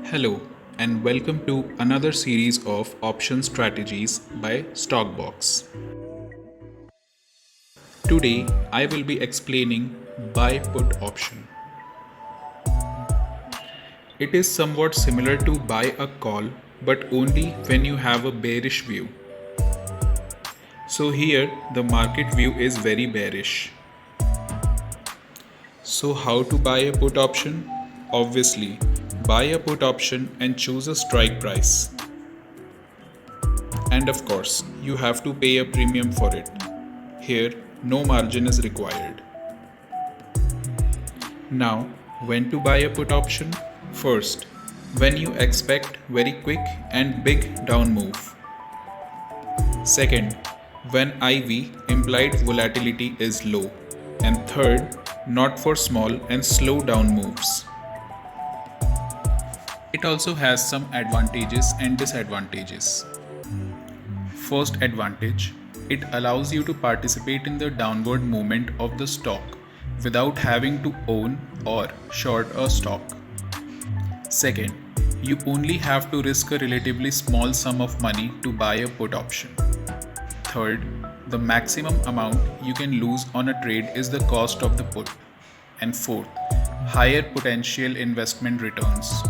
Hello, and welcome to another series of option strategies by Stockbox. Today, I will be explaining buy put option. It is somewhat similar to buy a call, but only when you have a bearish view. So here, the market view is very bearish. So how to buy a put option? Obviously, buy a put option and choose a strike price. And of course, you have to pay a premium for it. Here, no margin is required. Now, when to buy a put option? First, when you expect very quick and big down move. Second, when IV implied volatility is low. And third, not for small and slow down moves. It also has some advantages and disadvantages. First advantage, it allows you to participate in the downward movement of the stock without having to own or short a stock. Second, you only have to risk a relatively small sum of money to buy a put option. Third, the maximum amount you can lose on a trade is the cost of the put. And fourth, higher potential investment returns.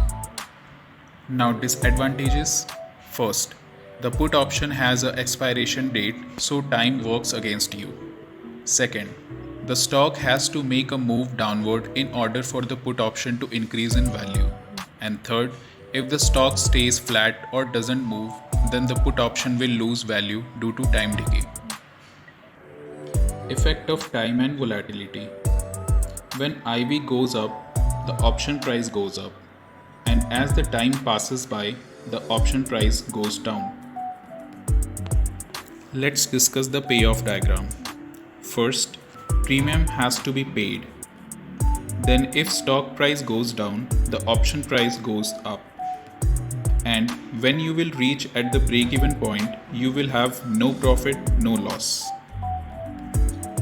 Now disadvantages. First, the put option has an expiration date, so time works against you. Second, the stock has to make a move downward in order for the put option to increase in value. And third, if the stock stays flat or doesn't move, then the put option will lose value due to time decay. Effect of time and volatility. When IV goes up, the option price goes up. And as the time passes by, the option price goes down. Let's discuss the payoff diagram. First, premium has to be paid. Then if stock price goes down, the option price goes up. And when you will reach at the break-even point, you will have no profit, no loss.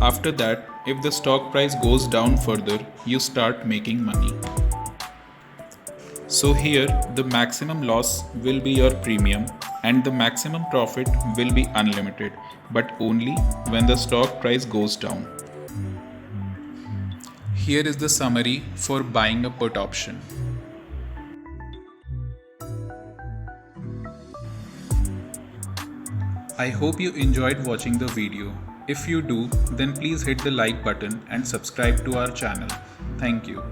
After that, if the stock price goes down further, you start making money. So here, the maximum loss will be your premium and the maximum profit will be unlimited, but only when the stock price goes down. Here is the summary for buying a put option. I hope you enjoyed watching the video. If you do, then please hit the like button and subscribe to our channel. Thank you.